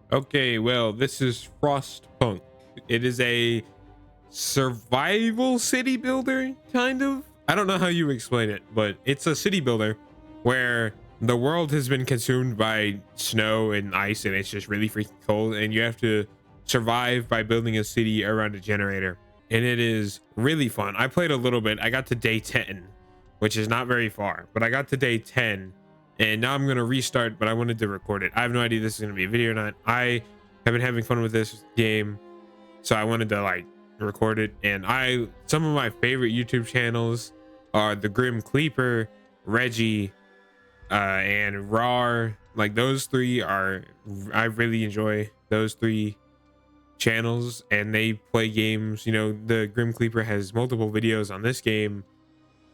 Okay, well, this is Frostpunk. It is a survival city builder, kind of. I don't know how you explain it, but it's a city builder where the world has been consumed by snow and ice, and it's just really freaking cold, and you have to survive by building a city around a generator. And it is really fun. I played a little bit. I got to day 10, which is not very far, but I got to day 10, and now I'm going to restart, but I wanted to record it. I have no idea if this is going to be a video or not. I have been having fun with this game, so I wanted to like record it. And some of my favorite YouTube channels are the Grim Cleeper, Reggie, and Rar. Like those three are, I really enjoy those three channels, and they play games. You know, the Grim Cleeper has multiple videos on this game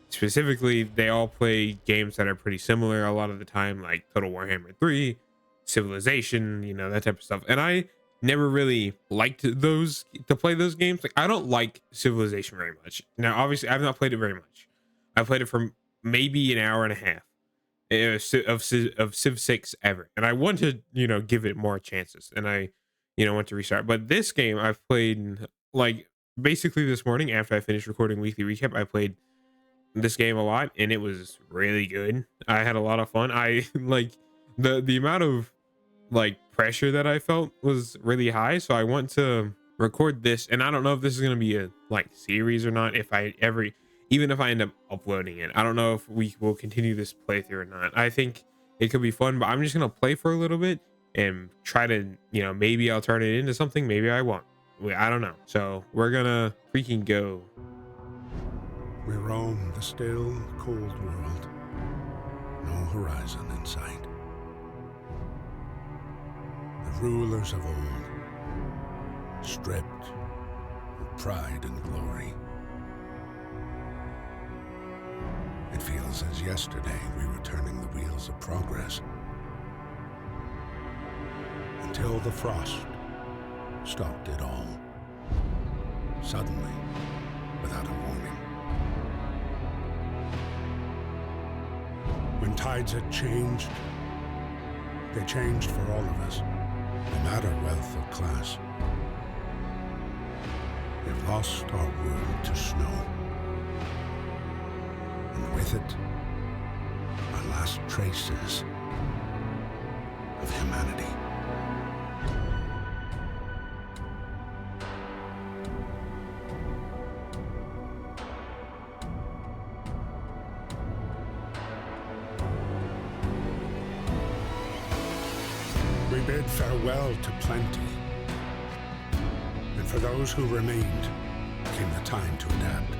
specifically. They all play games that are pretty similar a lot of the time, like Total Warhammer 3, Civilization, you know, that type of stuff. And I never really liked those to play those games. Like I don't like Civilization very much. Now obviously I've not played it very much. I played it for maybe an hour and a half of Civ 6 ever, and I want to, you know, give it more chances, and I, you know, want to restart. But this game I've played like basically this morning after I finished recording weekly recap. I played this game a lot, and it was really good. I had a lot of fun. I like the amount of like pressure that I felt was really high, so I want to record this. And I don't know if this is going to be a like series or not, if I ever, even if I end up uploading it. I don't know if we will continue this playthrough or not. I think it could be fun, but I'm just going to play for a little bit and try to, you know, maybe I'll turn it into something, maybe I won't. I don't know. So we're gonna freaking go. We roam the still, cold world. No horizon in sight. The rulers of old, stripped of pride and glory. It feels as yesterday we were turning the wheels of progress. Until the frost stopped it all. Suddenly, without a warning. When tides had changed, they changed for all of us, no matter wealth or class. We've lost our world to snow. And with it, our last traces of humanity. We bid farewell to plenty, and for those who remained came the time to adapt.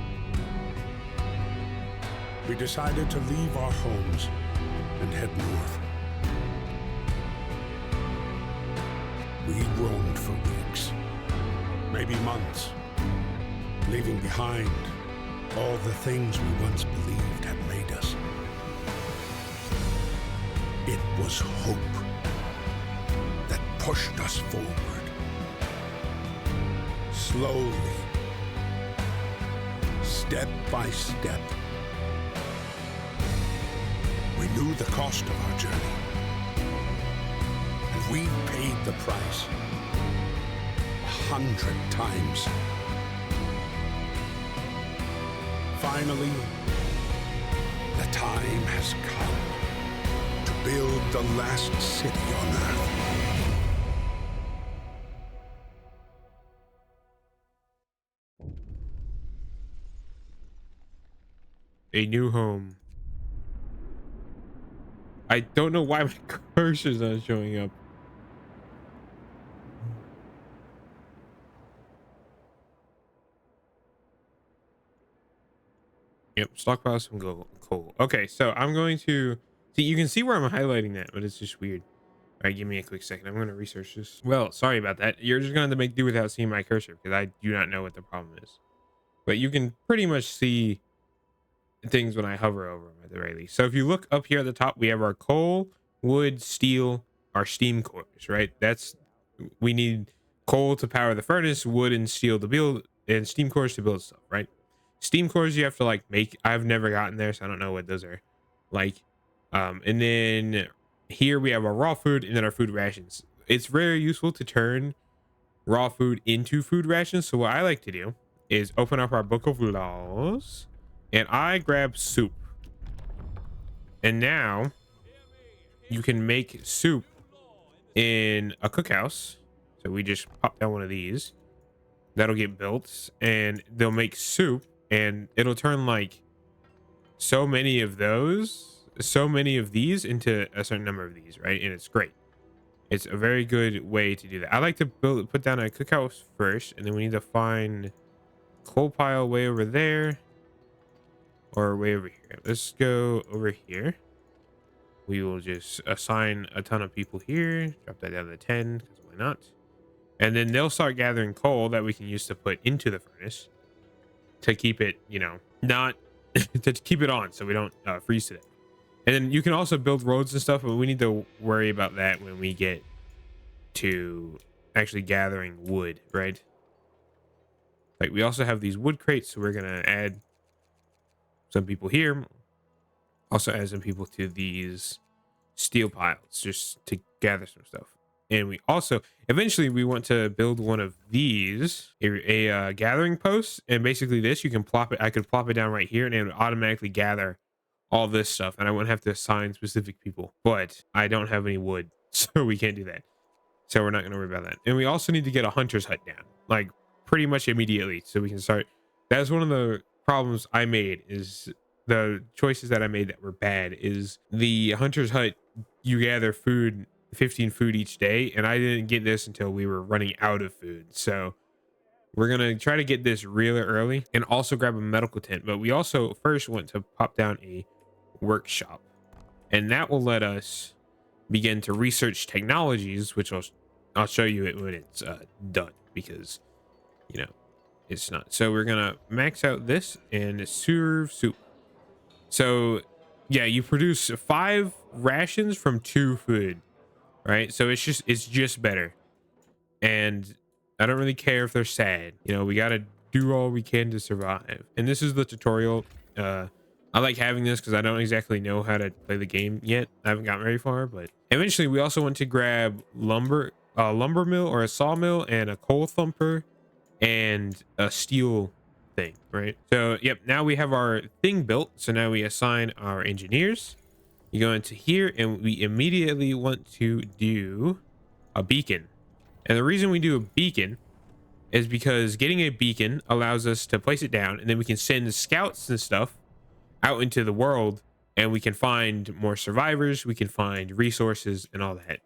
We decided to leave our homes and head north. We roamed for weeks, maybe months, leaving behind all the things we once believed had made us. It was hope that pushed us forward. Slowly, step by step. We knew the cost of our journey, and we paid the price 100 times. Finally, the time has come to build the last city on Earth. A new home. I don't know why my cursor's not showing up. Yep, stockpile some coal. Okay, so I'm going to see. You can see where I'm highlighting that, but it's just weird. All right, give me a quick second. I'm going to research this. Well, sorry about that. You're just going to make do without seeing my cursor because I do not know what the problem is. But you can pretty much see things when I hover over them at the very least. So if you look up here at the top, we have our coal, wood, steel, our steam cores, right? We need coal to power the furnace, wood and steel to build, and steam cores to build stuff, right? Steam cores you have to like make. I've never gotten there, so I don't know what those are like. And then here we have our raw food and then our food rations. it's very useful to turn raw food into food rations. So what I like to do is open up our book of laws and I grab soup. And now you can make soup in a cookhouse. So we just pop down one of these. That'll get built and they'll make soup and it'll turn like so many of these into a certain number of these, right? And it's great. It's a very good way to do that. I like to put down a cookhouse first, and then we need to find coal pile way over there or way over here. Let's go over here. We will just assign a ton of people here. Drop that down to 10 because why not? And then they'll start gathering coal that we can use to put into the furnace to keep it, you know, not to keep it on so we don't freeze to death. And then you can also build roads and stuff, but we need to worry about that when we get to actually gathering wood, right? Like we also have these wood crates, so we're gonna add some people here. Also add some people to these steel piles just to gather some stuff. And we also eventually we want to build one of these, a gathering post, and basically this you can plop it. I could plop it down right here, and it would automatically gather all this stuff, and I wouldn't have to assign specific people. But I don't have any wood, so we can't do that. So we're not going to worry about that. And we also need to get a hunter's hut down, like pretty much immediately, so we can start. That's one of the problems I made, is the choices that I made that were bad. Is the hunter's hut, you gather food, 15 food each day, and I didn't get this until we were running out of food. So we're gonna try to get this really early and also grab a medical tent. But we also first want to pop down a workshop, and that will let us begin to research technologies, which I'll show you it when it's done, because you know it's not. So we're gonna max out this and serve soup. So yeah, you produce 5 rations from 2 food, right? So it's just better. And I don't really care if they're sad, you know, we gotta do all we can to survive. And this is the tutorial. I like having this because I don't exactly know how to play the game yet. I haven't gotten very far, but eventually we also want to grab a lumber mill or a sawmill and a coal thumper and a steel thing, right? So yep, now we have our thing built. So now we assign our engineers. You go into here and we immediately want to do a beacon. And the reason we do a beacon is because getting a beacon allows us to place it down, and then we can send scouts and stuff out into the world, and we can find more survivors, we can find resources and all that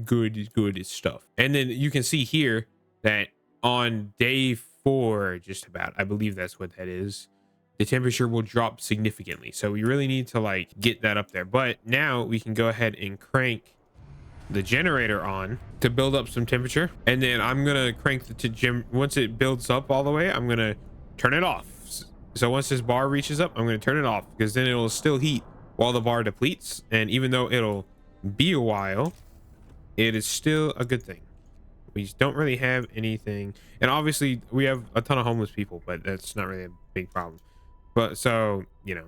good stuff. And then you can see here that on day 4, just about, I believe that's what that is, the temperature will drop significantly. So we really need to like get that up there. But now we can go ahead and crank the generator on to build up some temperature, and then I'm gonna crank the gym. Once it builds up all the way, I'm gonna turn it off. So once this bar reaches up, I'm going to turn it off, because then it'll still heat while the bar depletes. And even though it'll be a while, it is still a good thing. We don't really have anything. And obviously we have a ton of homeless people, but that's not really a big problem. But so, you know,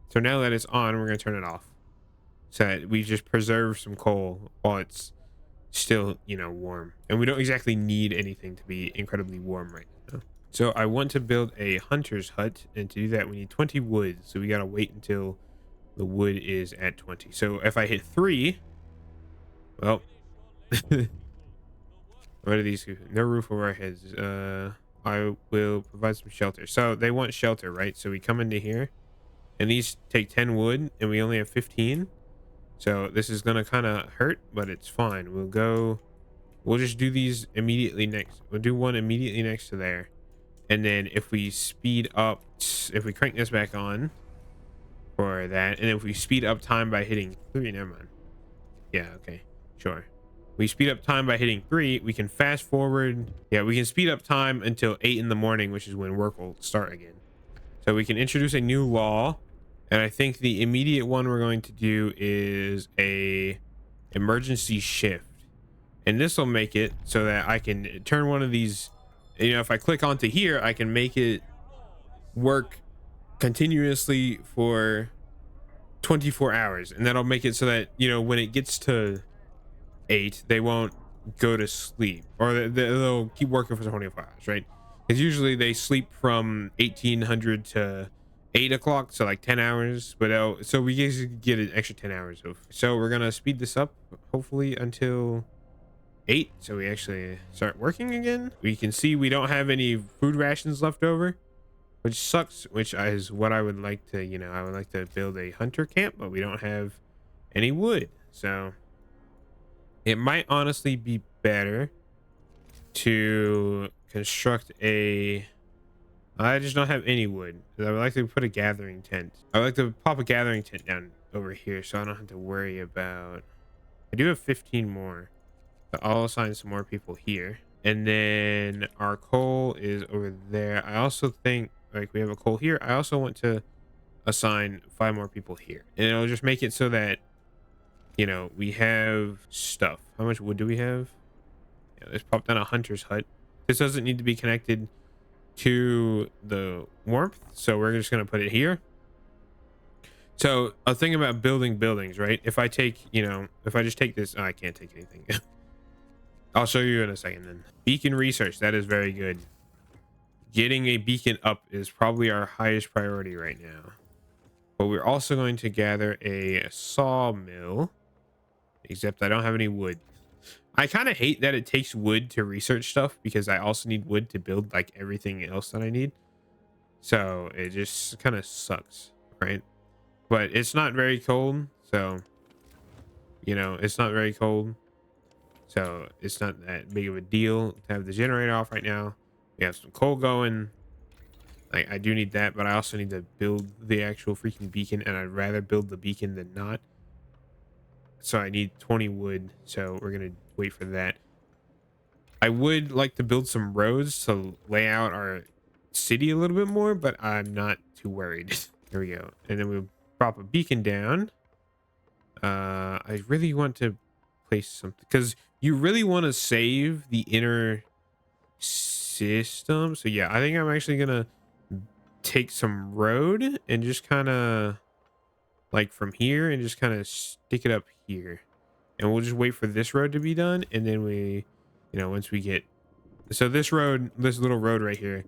so now that it's on, we're going to turn it off, so that we just preserve some coal while it's still, you know, warm. And we don't exactly need anything to be incredibly warm right now. So I want to build a hunter's hut, and to do that we need 20 wood. So we got to wait until the wood is at 20. So if I hit 3, well, what are these? No roof over our heads. I will provide some shelter. So they want shelter, right? So we come into here, and these take 10 wood, and we only have 15. So this is going to kind of hurt, but it's fine. We'll just do these immediately next. We'll do one immediately next to there. And then if we speed up, if we crank this back on for that, and if we speed up time by hitting 3, never mind. Yeah, okay, sure. We speed up time by hitting 3, we can fast forward. Yeah, we can speed up time until 8 in the morning, which is when work will start again. So we can introduce a new law. And I think the immediate one we're going to do is a emergency shift. And this will make it so that I can turn one of these, you know, if I click onto here, I can make it work continuously for 24 hours. And that'll make it so that, you know, when it gets to 8, they won't go to sleep, or they'll keep working for 24 hours, right? Because usually they sleep from 1800 to 8 o'clock, so like 10 hours. But so we get an extra 10 hours of. So we're gonna speed this up, hopefully until 8, so we actually start working again. We can see we don't have any food rations left over, which sucks, which is what I would like to, I would like to build a hunter camp, but we don't have any wood. So it might honestly be better to construct I just don't have any wood. I would like to put a gathering tent. I would like to pop a gathering tent down over here so I don't have to worry about. I do have 15 more. So I'll assign some more people here. And then our coal is over there. I also think like we have a coal here. I also want to assign 5 more people here. And it'll just make it so that, we have stuff. How much wood do we have? Yeah, let's pop down a hunter's hut. This doesn't need to be connected to the warmth, so we're just going to put it here. So a thing about building buildings, right? If I take, if I just take this, I can't take anything. I'll show you in a second then. Beacon research, that is very good. Getting a beacon up is probably our highest priority right now. But we're also going to gather a sawmill, except I don't have any wood. I kind of hate that it takes wood to research stuff because I also need wood to build like everything else that I need. So it just kind of sucks, right? But it's not very cold, so it's not very cold. So it's not that big of a deal to have the generator off right now. We have some coal going. Like I do need that, but I also need to build the actual freaking beacon, and I'd rather build the beacon than not. So I need 20 wood, so we're gonna wait for that. I would like to build some roads to lay out our city a little bit more, but I'm not too worried. There we go. And then we'll drop a beacon down. I really want to place something because you really want to save the inner system. So yeah, I think I'm actually gonna take some road and just kind of like from here and just kind of stick it up here, and we'll just wait for this road to be done. And then we, once we get, so this little road right here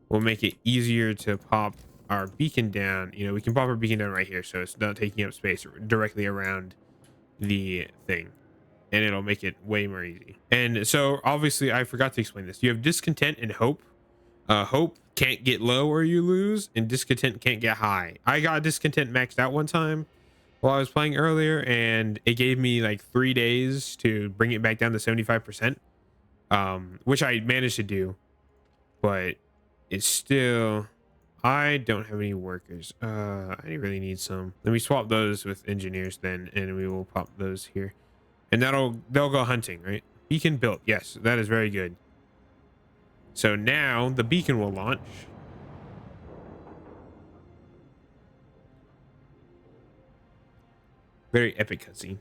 will make it easier to pop our beacon down. We can pop our beacon down right here, so it's not taking up space directly around the thing, and it'll make it way more easy. And so obviously I forgot to explain this. You have discontent and hope. Hope can't get low or you lose, and discontent can't get high. I got discontent maxed out one time while I was playing earlier, and it gave me like 3 days to bring it back down to 75%, which I managed to do, but it's still, I don't have any workers. I really need some. Let me swap those with engineers then, and we will pop those here, and they'll go hunting, right? Beacon built. Yes, that is very good. So now the beacon will launch. Very epic cutscene.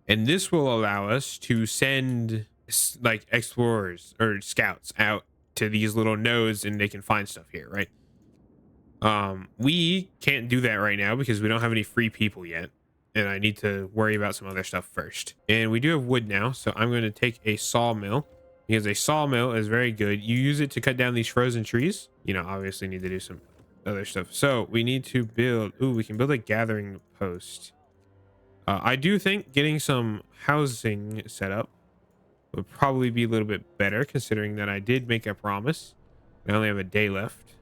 And this will allow us to send like explorers or scouts out to these little nodes, and they can find stuff here, right? We can't do that right now because we don't have any free people yet, and I need to worry about some other stuff first. And we do have wood now, so I'm going to take a sawmill, because a sawmill is very good. You use it to cut down these frozen trees. Obviously need to do some other stuff. So we need to build, we can build a gathering post. I do think getting some housing set up would probably be a little bit better, considering that I did make a promise. I only have a day left.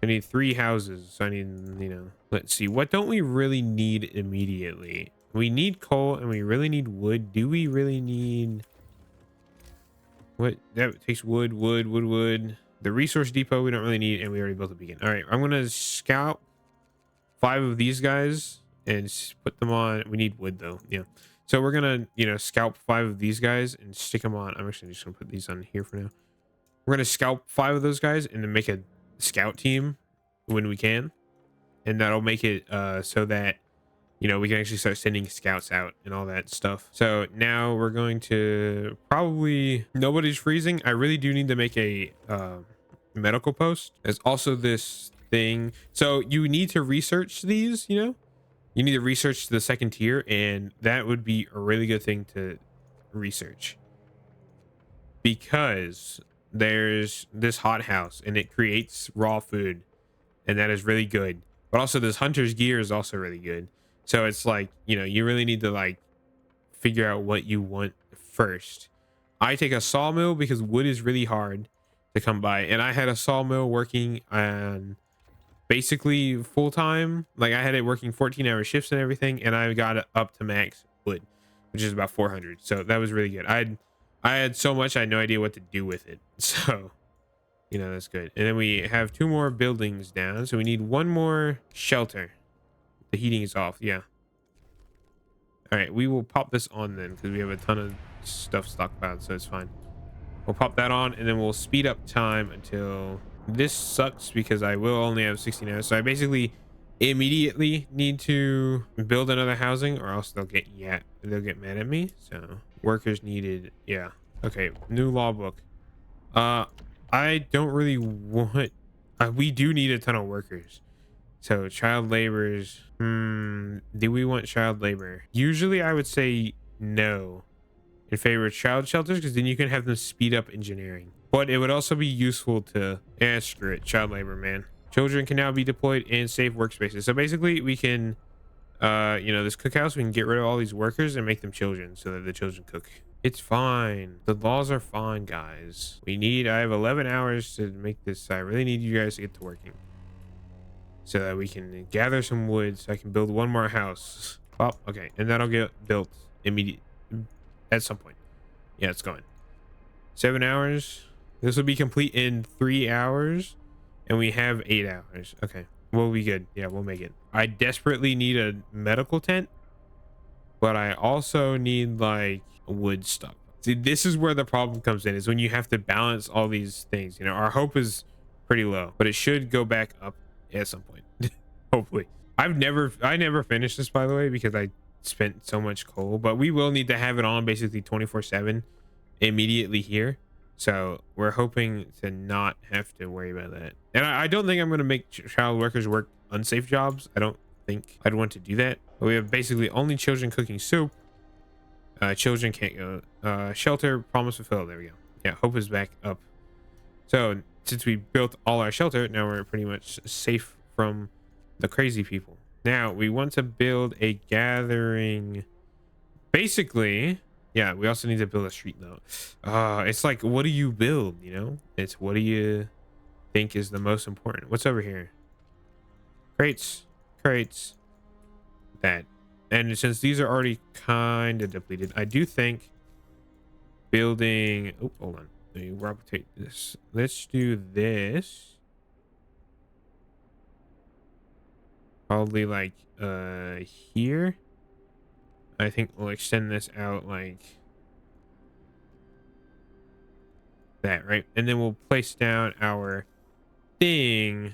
I need 3 houses. So I need, let's see. What don't we really need immediately? We need coal and we really need wood. Do we really need... What? That takes wood. The resource depot we don't really need, and we already built a beacon. All right, I'm going to scout 5 of these guys and put them on. We need wood though. Yeah. So we're going to, scalp 5 of these guys and stick them on. I'm actually just going to put these on here for now. We're going to scalp 5 of those guys and then make a scout team when we can. And that'll make it so that you know, we can actually start sending scouts out and all that stuff. So now we're going to probably, nobody's freezing. I really do need to make a medical post. There's also this thing. So you need to research these, you know, you need to research the second tier, and that would be a really good thing to research because there's this hot house and it creates raw food, and that is really good. But also this hunter's gear is also really good. So it's like, you know, you really need to like figure out what you want first. I take a sawmill because wood is really hard to come by, and I had a sawmill working on basically full time. Like I had it working 14-hour shifts and everything, and I got it up to max wood, which is about 400. So that was really good. I had so much I had no idea what to do with it. So, you know, that's good. And then we have 2 more buildings down, so we need 1 more shelter. The heating is off. Yeah. All right, we will pop this on then because we have a ton of stuff stockpiled, so it's fine. We'll pop that on, and then we'll speed up time until this sucks because I will only have 16 hours. So I basically immediately need to build another housing, or else they'll get mad at me. So workers needed. Yeah. Okay. New law book. I don't really want. We do need a ton of workers. So child laborers. Do we want child labor? Usually I would say no in favor of child shelters, because then you can have them speed up engineering. But it would also be useful to screw it, child labor, man. Children can now be deployed in safe workspaces. So basically we can you know, this cookhouse, we can get rid of all these workers and make them children so that the children cook. It's fine. The laws are fine, guys. I have 11 hours to make this. I really need you guys to get to working so that we can gather some wood so I can build 1 more house. Oh, okay. And that'll get built immediately at some point. Yeah, it's going. 7 hours. This will be complete in 3 hours, and we have 8 hours. Okay, we'll be good. Yeah, we'll make it. I desperately need a medical tent, but I also need like wood stock. See, this is where the problem comes in, is when you have to balance all these things. You know, our hope is pretty low, but it should go back up at some point. Hopefully. I never finished this, by the way, because I spent so much coal, but we will need to have it on basically 24/7 immediately here. So we're hoping to not have to worry about that. And I don't think I'm going to make child workers work unsafe jobs. I don't think I'd want to do that. But we have basically only children cooking soup. Children can't go. Shelter promise fulfilled. There we go. Yeah, hope is back up. So since we built all our shelter, now we're pretty much safe from the crazy people. Now we want to build a gathering. Basically, yeah, we also need to build a street note. It's like, what do you build? You know, it's what do you think is the most important? What's over here? Crates. That. And since these are already kind of depleted, I do think building. Oh, hold on. Let me rotate this. Let's do this. Probably like here. I think we'll extend this out like that, right? And then we'll place down our thing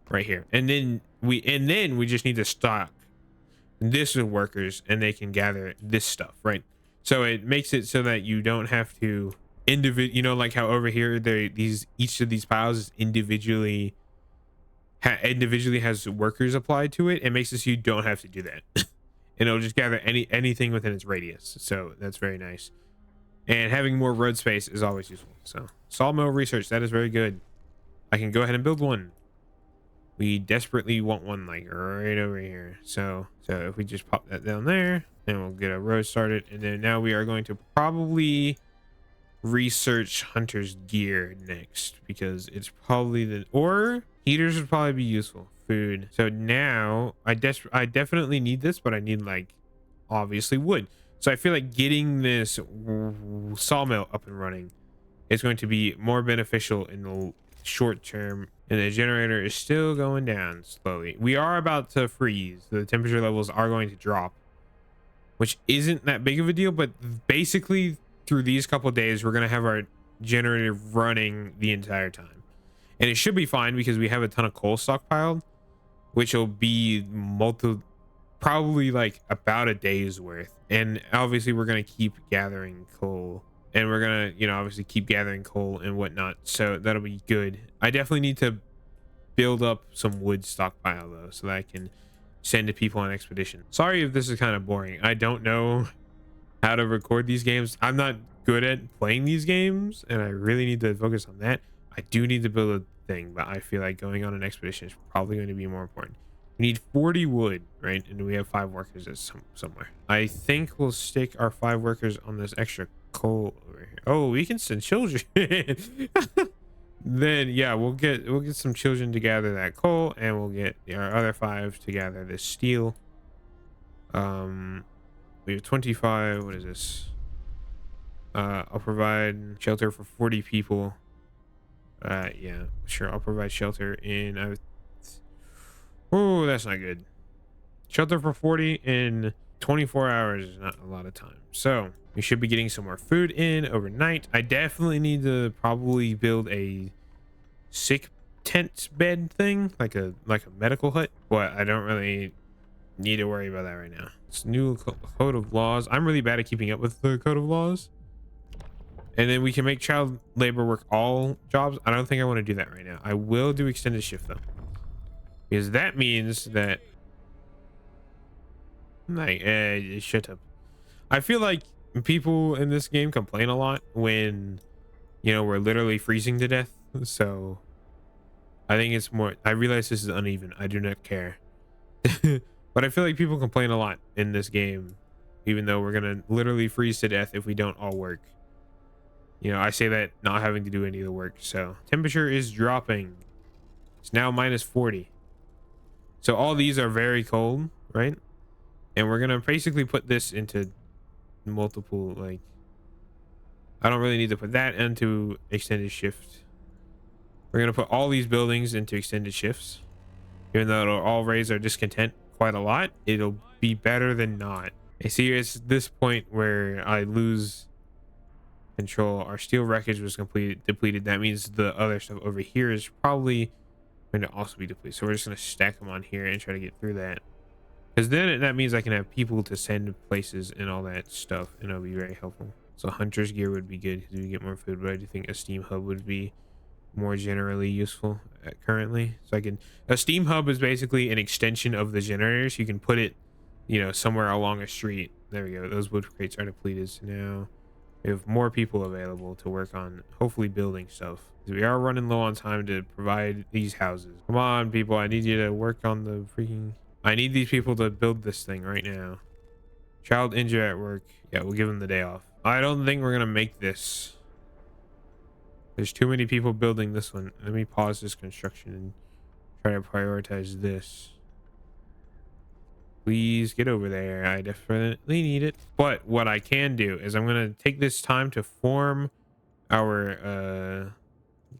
right here. And then we just need to stock this with workers, and they can gather this stuff, right? So it makes it so that you don't have to you know, like how over here each of these piles is individually has workers applied to it. It makes it so you don't have to do that. And it'll just gather anything within its radius. So that's very nice. And having more road space is always useful. So sawmill research, that is very good. I can go ahead and build one. We desperately want one like right over here. So if we just pop that down there, then we'll get a road started. And then now we are going to probably research hunter's gear next, because it's probably or heaters would probably be useful. Food. So now I definitely need this, but I need like obviously wood. So I feel like getting this sawmill up and running is going to be more beneficial in the short term. And the generator is still going down slowly. We are about to freeze. The temperature levels are going to drop, which isn't that big of a deal, but basically through these couple of days we're going to have our generator running the entire time, and it should be fine because we have a ton of coal stockpiled, which will be probably like about a day's worth. And obviously we're going to keep gathering coal, and we're going to, you know, obviously keep gathering coal and whatnot. So that'll be good. I definitely need to build up some wood stockpile though, so that I can send to people on expedition. Sorry if this is kind of boring. I don't know how to record these games. I'm not good at playing these games, and I really need to focus on that. I do need to build a thing, but I feel like going on an expedition is probably going to be more important. We need 40 wood, right? And we have 5 workers somewhere. I think we'll stick our 5 workers on this extra coal over here. Oh, we can send children. Then yeah, we'll get some children to gather that coal, and we'll get our other 5 to gather this steel. We have 25. What is this? I'll provide shelter for 40 people. Yeah, sure. I'll provide shelter in. Oh, that's not good. Shelter for 40 in 24 hours is not a lot of time. So we should be getting some more food in overnight. I definitely need to probably build a sick tent bed thing, like a medical hut, but I don't really need to worry about that right now. It's new code of laws. I'm really bad at keeping up with the code of laws. And then we can make child labor work all jobs. I don't think I want to do that right now. I will do extended shift though, because that means that like shut up. I feel like people in this game complain a lot when, you know, we're literally freezing to death. So I think it's more, I realize this is uneven. I do not care. But I feel like people complain a lot in this game, even though we're gonna literally freeze to death if we don't all work. You know, I say that not having to do any of the work. So temperature is dropping. It's now -40. So all these are very cold, right? And we're gonna basically put this into multiple, like, I don't really need to put that into extended shift. We're gonna put all these buildings into extended shifts. Even though it'll all raise our discontent quite a lot, it'll be better than not. I see it's this point where I lose control. Our steel wreckage was depleted. That means the other stuff over here is probably going to also be depleted. So we're just going to stack them on here and try to get through that, because then that means I can have people to send places and all that stuff, and it'll be very helpful. So hunter's gear would be good because we get more food, but I do think a steam hub would be more generally useful currently. So a steam hub is basically an extension of the generators. You can put it, you know, somewhere along a street. There we go. Those wood crates are depleted. So now we have more people available to work on hopefully building stuff. We are running low on time to provide these houses. Come on, people. I need you to work on the freaking... I need these people to build this thing right now. Child injured at work. Yeah, we'll give them the day off. I don't think we're going to make this. There's too many people building this one. Let me pause this construction and try to prioritize this. Please get over there. I definitely need it. But what I can do is I'm going to take this time to form our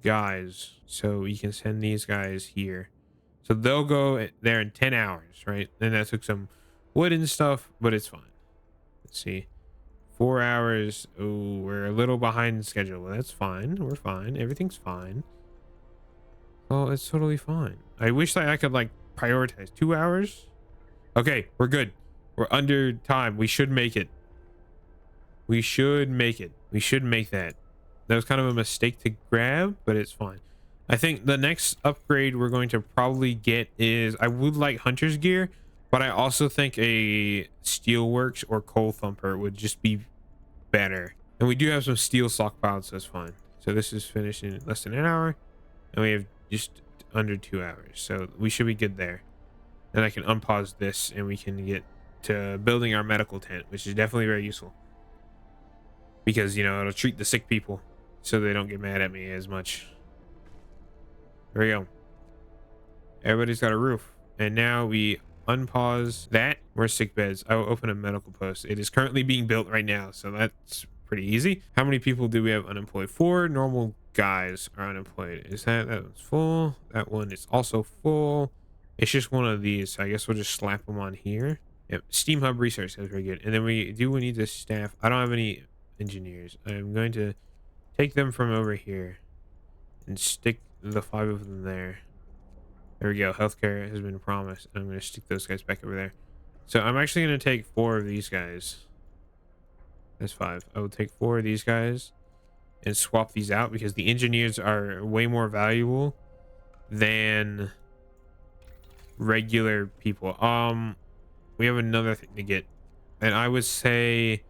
guys, so we can send these guys here. So they'll go there in 10 hours, right? And that took some wood and stuff, but it's fine. Let's see. 4 hours. Oh, we're a little behind schedule. Well, that's fine. We're fine. Everything's fine. Oh, it's totally fine. I wish that I could like prioritize 2 hours. Okay, we're good. We're under time. We should make it. We should make it. We should make that. That was kind of a mistake to grab, but it's fine. I think the next upgrade we're going to probably get is, I would like hunter's gear, but I also think a steelworks or coal thumper would just be better. And we do have some steel stockpiled, so that's fine. So this is finished in less than an hour, and we have just under 2 hours. So we should be good there. And I can unpause this and we can get to building our medical tent, which is definitely very useful. Because, you know, it'll treat the sick people so they don't get mad at me as much. There we go. Everybody's got a roof. And now we unpause that. We're sick beds. I will open a medical post. It is currently being built right now, so that's pretty easy. How many people do we have unemployed? 4 normal guys are unemployed. Is that one's full? That one is also full. It's just one of these, so I guess we'll just slap them on here. Yep. Steam hub research, that's very good. And then we need the staff. I don't have any engineers. I'm going to take them from over here and stick the 5 of them there. There we go. Healthcare has been promised. I'm going to stick those guys back over there. So I'm actually going to take 4 of these guys. That's 5. I will take 4 of these guys and swap these out because the engineers are way more valuable than regular people. We have another thing to get, and I would say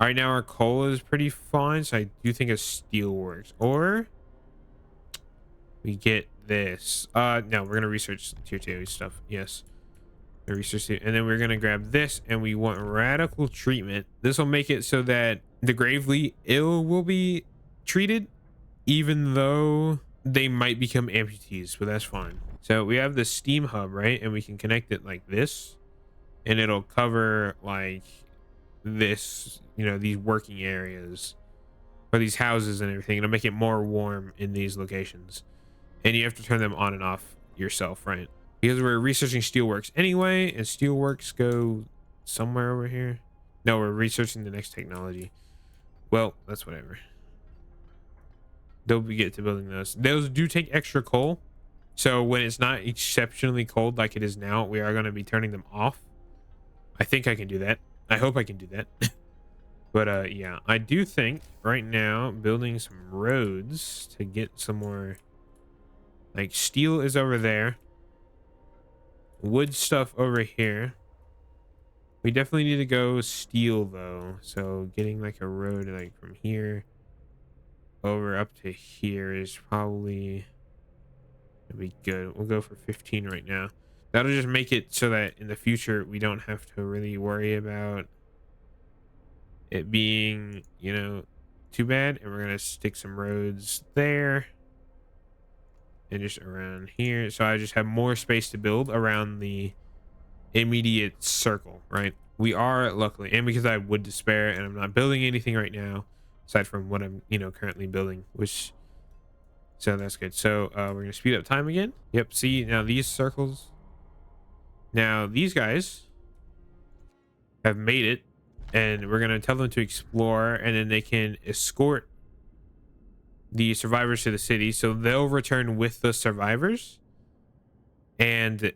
right now our coal is pretty fine, so I do think a steel works. Or we get this. No, we're gonna research tier 2 stuff. Yes, research it, and then we're gonna grab this, and we want radical treatment. This will make it so that the gravely ill will be treated, even though they might become amputees, but that's fine. So we have the steam hub, right? And we can connect it like this, and it'll cover like this, you know, these working areas for these houses and everything. It'll make it more warm in these locations, and you have to turn them on and off yourself, right? Because we're researching steelworks anyway, and steelworks go somewhere over here. No, we're researching the next technology. Well, that's whatever. They'll get to building those. Those do take extra coal, so when it's not exceptionally cold like it is now, we are going to be turning them off. I think I can do that. I hope I can do that. But yeah, I do think right now building some roads to get some more, like, steel is over there, wood stuff over here. We definitely need to go steel though, so getting like a road like from here over up to here is probably gonna be good. We'll go for 15 right now. That'll just make it so that in the future we don't have to really worry about it being, you know, too bad. And we're gonna stick some roads there and just around here, so I just have more space to build around the immediate circle, right? We are luckily, and because I have wood to spare and I'm not building anything right now aside from what I'm, you know, currently building, which, so that's good. So we're gonna speed up time again. Yep, see, now these circles, now these guys have made it, and we're gonna tell them to explore, and then they can escort the survivors to the city, so they'll return with the survivors. And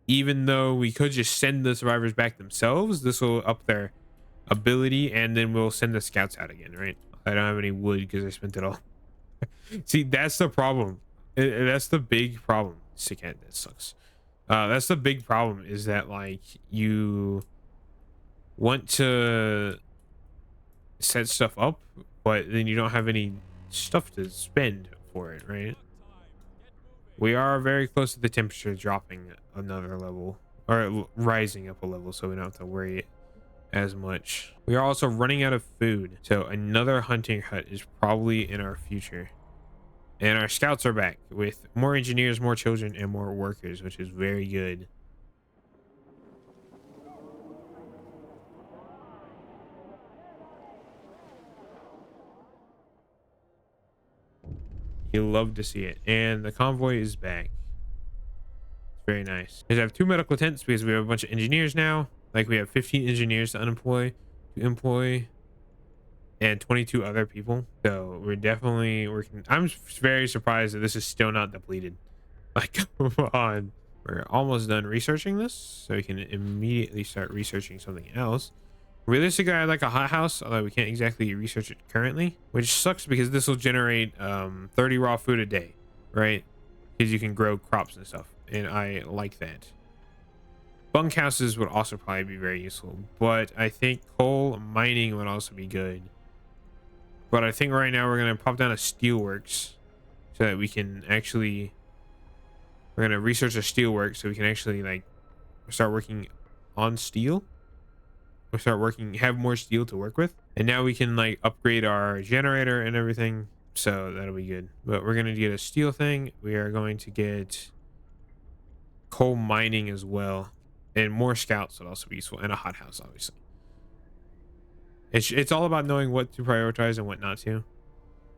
even though we could just send the survivors back themselves, this will up their ability, and then we'll send the scouts out again, right? I don't have any wood because I spent it all. See, that's the problem. That's the big problem. Sick head, that sucks. That's the big problem, is that like you want to set stuff up, but then you don't have any stuff to spend for it, right? We are very close to the temperature dropping another level, or rising up a level, so we don't have to worry as much. We are also running out of food, so another hunting hut is probably in our future. And our scouts are back with more engineers, more children, and more workers, which is very good. You love to see it. And the convoy is back. It's very nice. We have 2 medical tents because we have a bunch of engineers now. Like, we have 15 engineers to employ, and 22 other people. So we're definitely working. I'm very surprised that this is still not depleted. Like, come on. We're almost done researching this, so we can immediately start researching something else. Realistically, I'd like a hothouse, although we can't exactly research it currently, which sucks because this will generate 30 raw food a day, right? Because you can grow crops and stuff, and I like that. Bunkhouses would also probably be very useful, but I think coal mining would also be good. But I think right now we're going to pop down a steelworks so that we can actually, we're going to research a steelworks so we can actually like start working on steel. We'll start working, have more steel to work with, and now we can like upgrade our generator and everything, so that'll be good. But we're going to get a steel thing. We are going to get coal mining as well, and more scouts would also be useful, and a hothouse, obviously. It's all about knowing what to prioritize and what not to.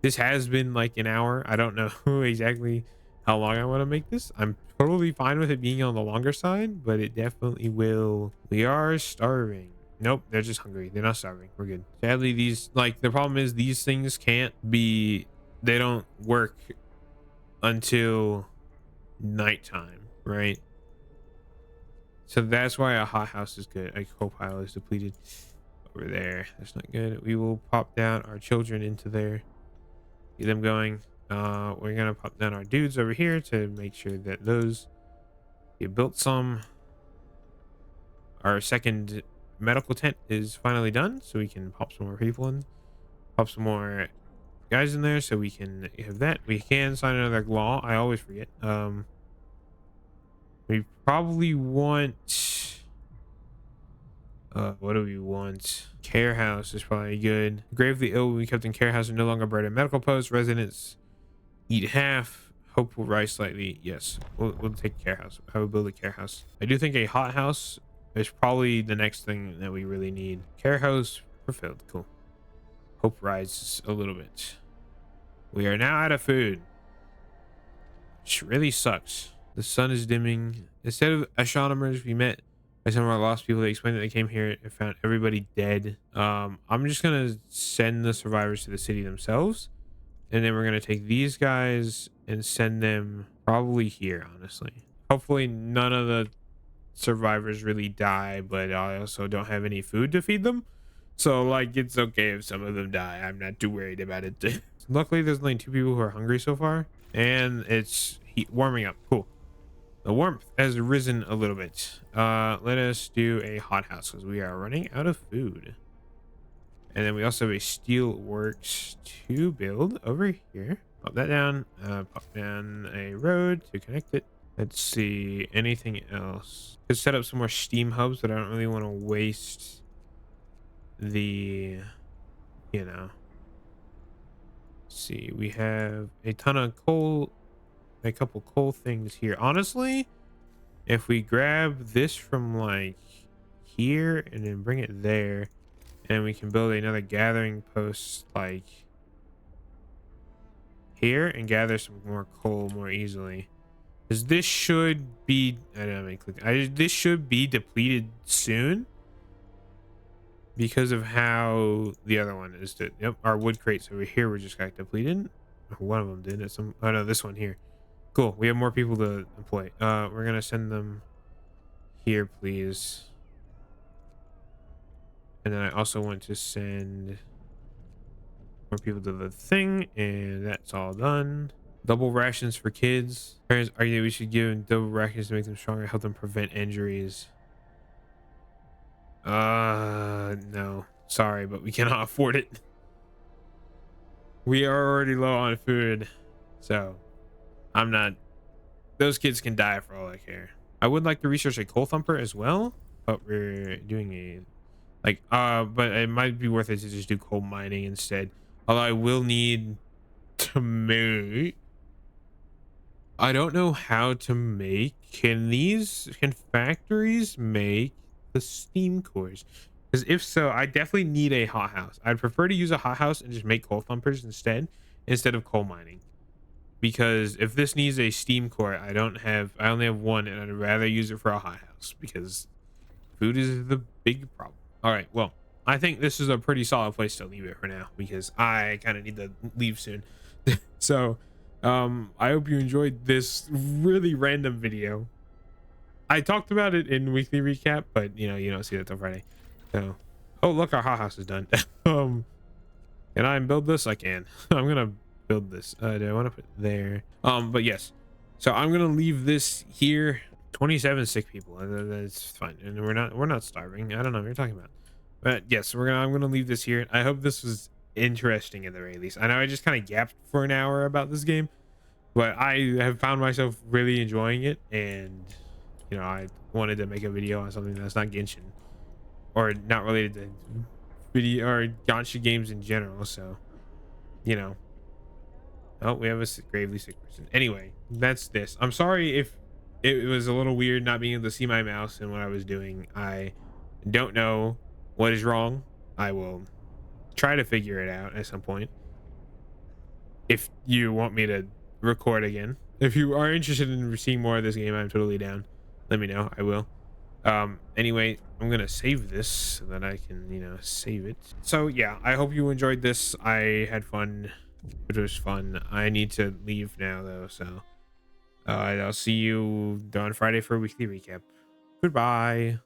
This has been like an hour. I don't know exactly how long I want to make this. I'm totally fine with it being on the longer side, but it definitely will. We are starving. Nope, they're just hungry. They're not starving. We're good. Sadly, these, like, the problem is these things can't be, they don't work until nighttime, right? So that's why a hothouse is good. A coal pile is depleted over there. That's not good. We will pop down our children into there. Get them going. We're gonna pop down our dudes over here to make sure that those get built some. Our second medical tent is finally done, so we can pop some more people in. Pop some more guys in there so we can have that. We can sign another law. I always forget. We probably want what do we want? Care house is probably good. Gravely ill will be kept in care house and no longer bred at medical post. Residents eat half. Hope will rise slightly. Yes, we'll take care house. I will build a care house. I do think a hot house is probably the next thing that we really need. Care house fulfilled. Cool. Hope rises a little bit. We are now out of food, which really sucks. The sun is dimming. Instead of astronomers, we met by some of our lost people. They explained that they came here and found everybody dead. I'm just gonna send the survivors to the city themselves, and then we're gonna take these guys and send them probably here, honestly. Hopefully none of the survivors really die, but I also don't have any food to feed them, so like it's okay if some of them die. I'm not too worried about it. Luckily there's only 2 people who are hungry so far, and it's warming up. Cool. The warmth has risen a little bit. Let us do a hothouse because we are running out of food. And then we also have a steel works to build over here. Pop that down. Pop down a road to connect it. Let's see. Anything else? Could set up some more steam hubs, but I don't really want to waste the, you know. Let's see. We have a ton of coal. A couple coal things here. Honestly, if we grab this from like here and then bring it there, and we can build another gathering post like here and gather some more coal more easily, because this should be, this should be depleted soon because of how the other one is. Yep, our wood crates over here were just got depleted. One of them did it. Oh no, this one here. Cool. We have more people to employ. We're gonna send them here, please. And then I also want to send more people to the thing, and that's all done. Double rations for kids. Parents argue we should give them double rations to make them stronger, help them prevent injuries. No. Sorry, but we cannot afford it. We are already low on food, so I'm not. Those kids can die for all I care. I would like to research a coal thumper as well, but we're doing a but it might be worth it to just do coal mining instead. Although I will need to make. I don't know how to make. Can factories make the steam cores? Because if so, I definitely need a hothouse. I'd prefer to use a hothouse and just make coal thumpers instead of coal mining. Because if this needs a steam core, I only have one, and I'd rather use it for a hothouse because food is the big problem. All right, well, I think this is a pretty solid place to leave it for now because I kind of need to leave soon. So I hope you enjoyed this really random video. I talked about it in weekly recap, but you don't see that till Friday. So, oh look, our hothouse is done. Can I build this? I can. I'm gonna build this. Do I want to put it there? But yes, so I'm gonna leave this here. 27 sick people. That's fine, and we're not starving. I don't know what you're talking about, but yes, I'm gonna leave this here. I hope this was interesting at the very least. I know I just kind of gapped for an hour about this game, but I have found myself really enjoying it, and I wanted to make a video on something that's not Genshin or not related to video or gacha games in general. So oh, we have a gravely sick person. Anyway, that's this. I'm sorry if it was a little weird not being able to see my mouse and what I was doing. I don't know what is wrong. I will try to figure it out at some point. If you want me to record again, if you are interested in seeing more of this game, I'm totally down. Let me know. I will. Anyway, I'm gonna save this so that I can save it. So yeah, I hope you enjoyed this. I had fun. It was fun. I need to leave now though, so I'll see you on Friday for a weekly recap. Goodbye.